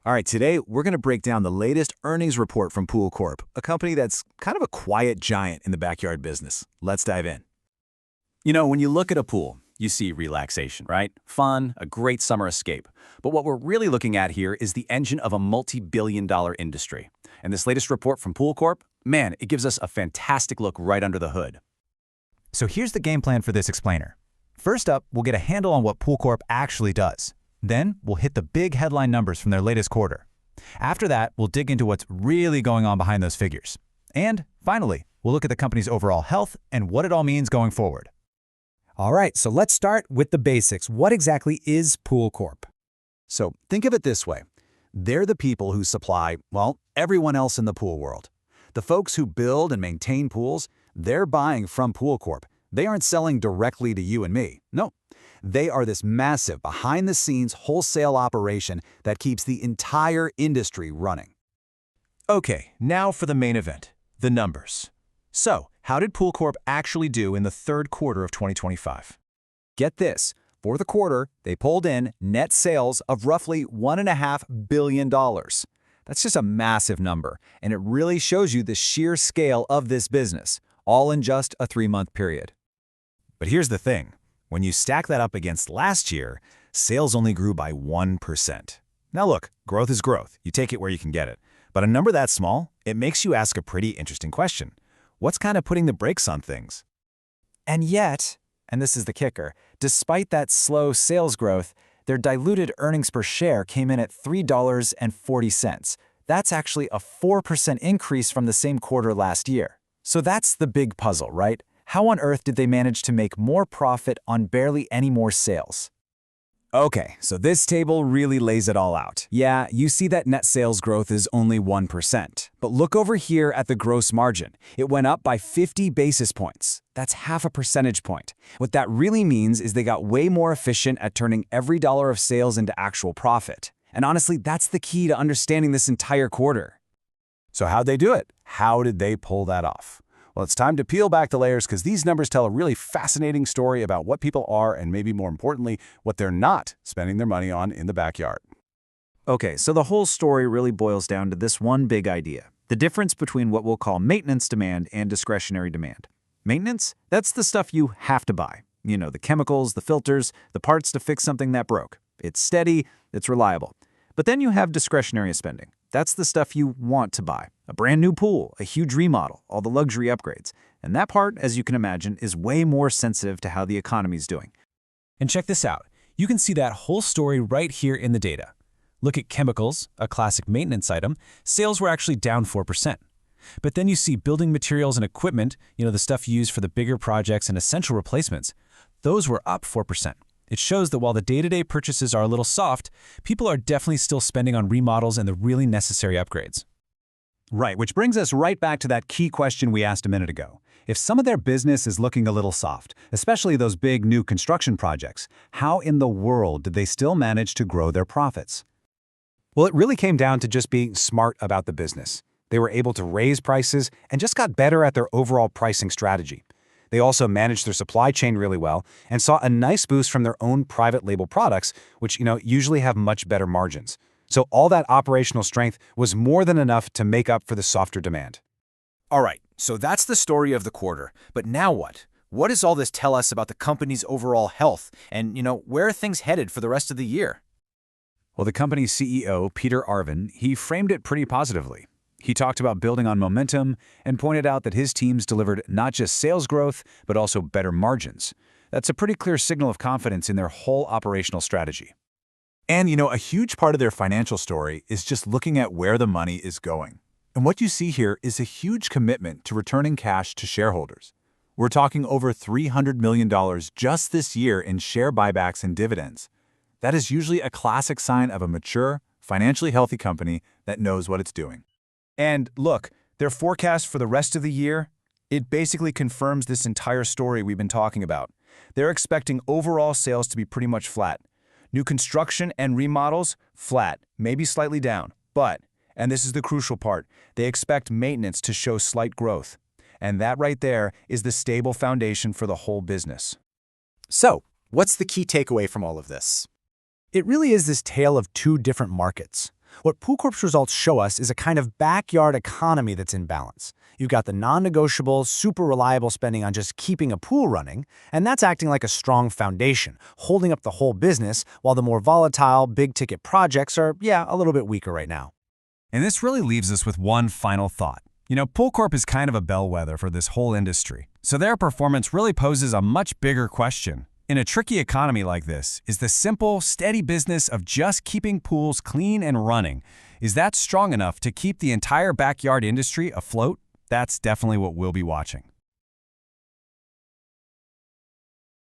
All right, today we're going to break down the latest earnings report from POOLCORP, a company that's kind of a quiet giant in the backyard business. Let's dive in. When you look at a pool, you see relaxation, right? Fun, a great summer escape. But what we're really looking at here is the engine of a multi-billion-dollar industry. And this latest report from POOLCORP, man, it gives us a fantastic look right under the hood. So here's the game plan for this explainer. First up, we'll get a handle on what POOLCORP actually does. Then, we'll hit the big headline numbers from their latest quarter. After that, we'll dig into what's really going on behind those figures. And, finally, we'll look at the company's overall health and what it all means going forward. All right, so let's start with the basics. What exactly is POOLCORP? So think of it this way. They're the people who supply, well, everyone else in the pool world. The folks who build and maintain pools, they're buying from POOLCORP. They aren't selling directly to you and me. No. They are this massive, behind-the-scenes wholesale operation that keeps the entire industry running. Okay, now for the main event, the numbers. So, how did POOLCORP actually do in the third quarter of 2025? Get this. For the quarter, they pulled in net sales of roughly $1.5 billion. That's just a massive number, and it really shows you the sheer scale of this business, all in just a 3-month period. But here's the thing. When you stack that up against last year, sales only grew by 1%. Now look, growth is growth. You take it where you can get it. But a number that small, it makes you ask a pretty interesting question. What's kind of putting the brakes on things? And yet, and this is the kicker, despite that slow sales growth, their diluted earnings per share came in at $3.40. That's actually a 4% increase from the same quarter last year. So that's the big puzzle, right? How on earth did they manage to make more profit on barely any more sales? Okay, so this table really lays it all out. Yeah, you see that net sales growth is only 1%. But look over here at the gross margin. It went up by 50 basis points. That's half a percentage point. What that really means is they got way more efficient at turning every dollar of sales into actual profit. And honestly, that's the key to understanding this entire quarter. So how'd they do it? How did they pull that off? Well, it's time to peel back the layers because these numbers tell a really fascinating story about what people are and maybe more importantly, what they're not spending their money on in the backyard. Okay, so the whole story really boils down to this one big idea, the difference between what we'll call maintenance demand and discretionary demand. Maintenance, that's the stuff you have to buy. The chemicals, the filters, the parts to fix something that broke. It's steady, it's reliable. But then you have discretionary spending. That's the stuff you want to buy. A brand new pool, a huge remodel, all the luxury upgrades. And that part, as you can imagine, is way more sensitive to how the economy's doing. And check this out. You can see that whole story right here in the data. Look at chemicals, a classic maintenance item. Sales were actually down 4%. But then you see building materials and equipment, the stuff you use for the bigger projects and essential replacements. Those were up 4%. It shows that while the day-to-day purchases are a little soft, people are definitely still spending on remodels and the really necessary upgrades. Right, which brings us right back to that key question we asked a minute ago. If some of their business is looking a little soft, especially those big new construction projects, how in the world did they still manage to grow their profits? Well, it really came down to just being smart about the business. They were able to raise prices and just got better at their overall pricing strategy. They also managed their supply chain really well and saw a nice boost from their own private label products, which, usually have much better margins. So all that operational strength was more than enough to make up for the softer demand. All right, so that's the story of the quarter. But now what? What does all this tell us about the company's overall health and, where are things headed for the rest of the year? Well, the company's CEO, Peter Arvan, he framed it pretty positively. He talked about building on momentum and pointed out that his teams delivered not just sales growth, but also better margins. That's a pretty clear signal of confidence in their whole operational strategy. And, a huge part of their financial story is just looking at where the money is going. And what you see here is a huge commitment to returning cash to shareholders. We're talking over $300 million just this year in share buybacks and dividends. That is usually a classic sign of a mature, financially healthy company that knows what it's doing. And look, their forecast for the rest of the year, it basically confirms this entire story we've been talking about. They're expecting overall sales to be pretty much flat. New construction and remodels, flat, maybe slightly down. But, and this is the crucial part, they expect maintenance to show slight growth. And that right there is the stable foundation for the whole business. So, what's the key takeaway from all of this? It really is this tale of two different markets. What POOLCORP's results show us is a kind of backyard economy that's in balance. You've got the non-negotiable, super reliable spending on just keeping a pool running, and that's acting like a strong foundation, holding up the whole business, while the more volatile, big-ticket projects are, a little bit weaker right now. And this really leaves us with one final thought. POOLCORP is kind of a bellwether for this whole industry, so their performance really poses a much bigger question. In a tricky economy like this, is the simple, steady business of just keeping pools clean and running, is that strong enough to keep the entire backyard industry afloat? That's definitely what we'll be watching.